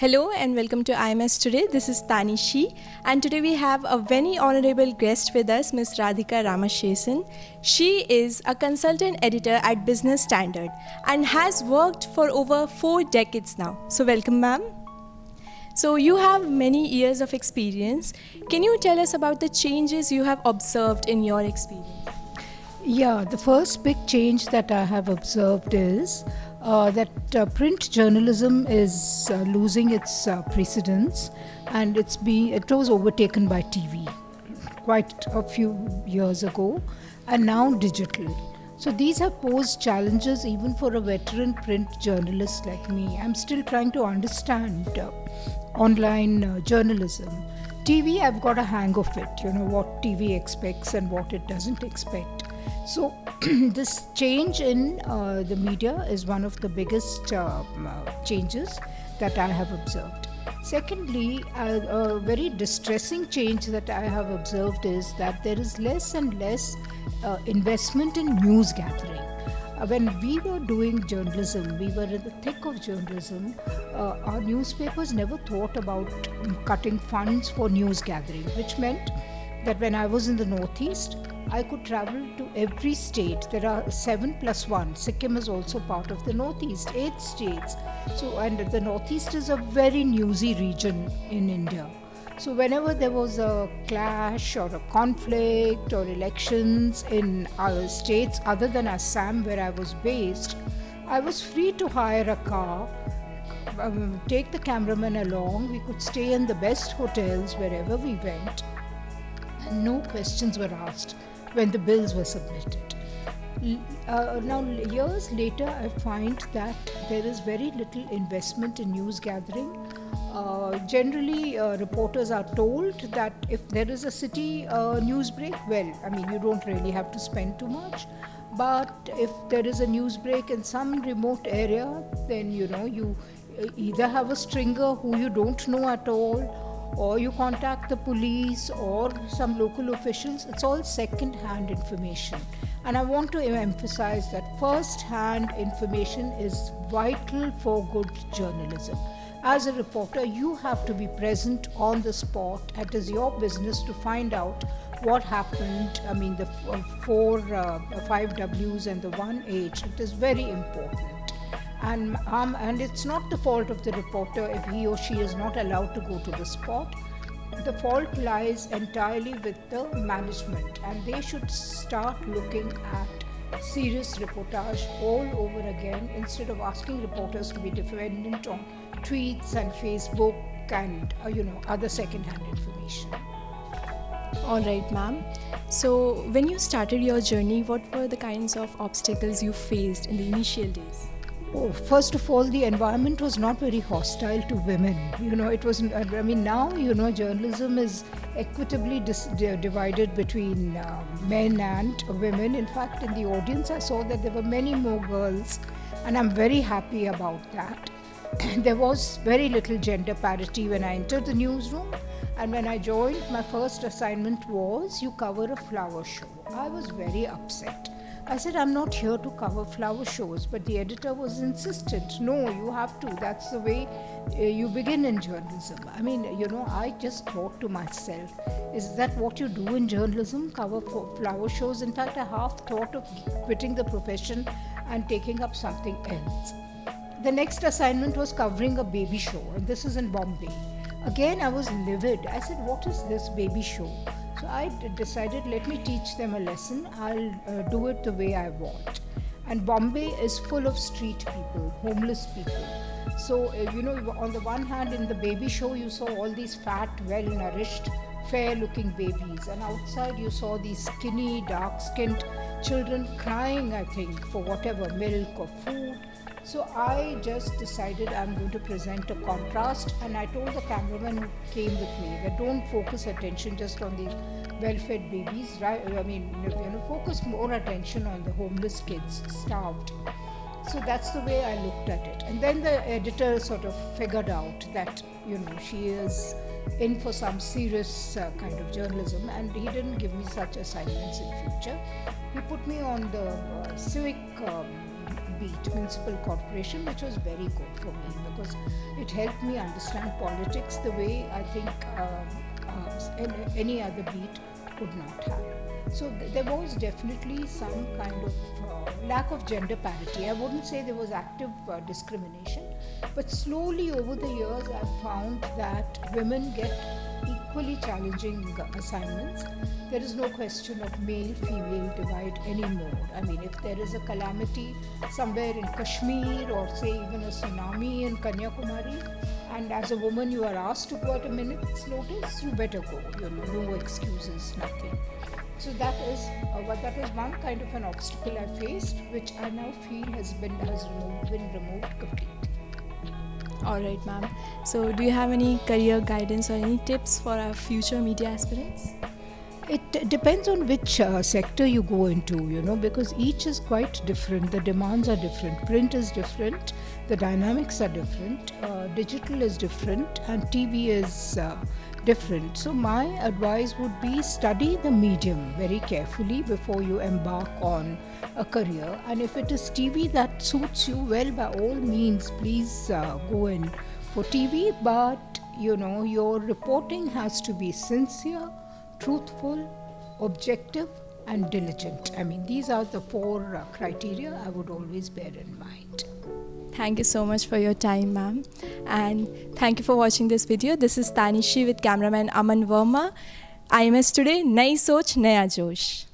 Hello and welcome to IMS today. This is Tanishi, and today we have a very honorable guest with us, Ms. Radhika Ramaseshan. She is a consultant editor at Business Standard and has worked for over 4 decades now. So welcome, ma'am. So you have many years of experience. Can you tell us about the changes you have observed in your experience? Yeah, the first big change that I have observed is that print journalism is losing its precedence, and it was overtaken by TV quite a few years ago, and now digital. So these have posed challenges even for a veteran print journalist like me. I'm still trying to understand online journalism. TV, I've got a hang of it, what TV expects and what it doesn't expect. So this change in the media is one of the biggest changes that I have observed. Secondly, a very distressing change that I have observed is that there is less and less investment in news gathering. When we were doing journalism, we were in the thick of journalism, our newspapers never thought about cutting funds for news gathering, which meant that when I was in the Northeast, I could travel to every state. There are 7 plus 1. Sikkim is also part of the Northeast, 8 states. So, and the Northeast is a very newsy region in India. So whenever there was a clash or a conflict or elections in other states other than Assam where I was based, I was free to hire a car, take the cameraman along. We could stay in the best hotels wherever we went, and no questions were asked when the bills were submitted. Now, years later, I find that there is very little investment in news gathering. Generally, reporters are told that if there is a city news break, you don't really have to spend too much. But if there is a news break in some remote area, then you either have a stringer who you don't know at all, or you contact the police or some local officials. It's all second-hand information. And I want to emphasize that first-hand information is vital for good journalism. As a reporter, you have to be present on the spot. It is your business to find out what happened. The 5 W's and the 1 H. It is very important. And it's not the fault of the reporter if he or she is not allowed to go to the spot. The fault lies entirely with the management, and they should start looking at serious reportage all over again instead of asking reporters to be dependent on tweets and Facebook and other second-hand information. All right, ma'am. So when you started your journey, what were the kinds of obstacles you faced in the initial days? Oh, first of all, the environment was not very hostile to women. It was. Now journalism is equitably divided between men and women. In fact, in the audience, I saw that there were many more girls, and I'm very happy about that. There was very little gender parity when I entered the newsroom, and when I joined, my first assignment was you cover a flower show. I was very upset. I said, I'm not here to cover flower shows, but the editor was insistent. No, you have to. That's the way you begin in journalism. I just thought to myself, is that what you do in journalism, cover flower shows? In fact, I half thought of quitting the profession and taking up something else. The next assignment was covering a baby show, and this is in Bombay. Again, I was livid. I said, what is this baby show? So I decided, let me teach them a lesson. I'll do it the way I want. And Bombay is full of street people, homeless people. So, on the one hand, in the baby show, you saw all these fat, well-nourished, fair-looking babies. And outside, you saw these skinny, dark-skinned children crying, I think, for whatever, milk or food. So I just decided I'm going to present a contrast, and I told the cameraman who came with me that don't focus attention just on the well-fed babies, right? Focus more attention on the homeless kids, starved. So that's the way I looked at it. And then the editor sort of figured out that, she is in for some serious kind of journalism, and he didn't give me such assignments in future. He put me on the civic beat, municipal corporation, which was very good for me because it helped me understand politics the way I think any other beat could not have. So there was definitely some kind of lack of gender parity. I wouldn't say there was active discrimination, but slowly over the years I've found that women get equally challenging assignments. There is no question of male female divide anymore. I mean, if there is a calamity somewhere in Kashmir or say even a tsunami in Kanyakumari, and as a woman you are asked to go at a minute's notice, you better go. No excuses, nothing. So that is one kind of an obstacle I faced, which I now feel has been removed completely. All right, ma'am. So, do you have any career guidance or any tips for our future media aspirants? It depends on which sector you go into, because each is quite different. The demands are different. Print is different. The dynamics are different. Digital is different, and TV is different. So my advice would be study the medium very carefully before you embark on a career. And if it is TV that suits you, well, by all means, please go in for TV. But your reporting has to be sincere, truthful, objective, and diligent. I mean, these are the four criteria I would always bear in mind. Thank you so much for your time, ma'am. And thank you for watching this video. This is Tanishi with cameraman Aman Verma. IMS Today, नई सोच नया जोश.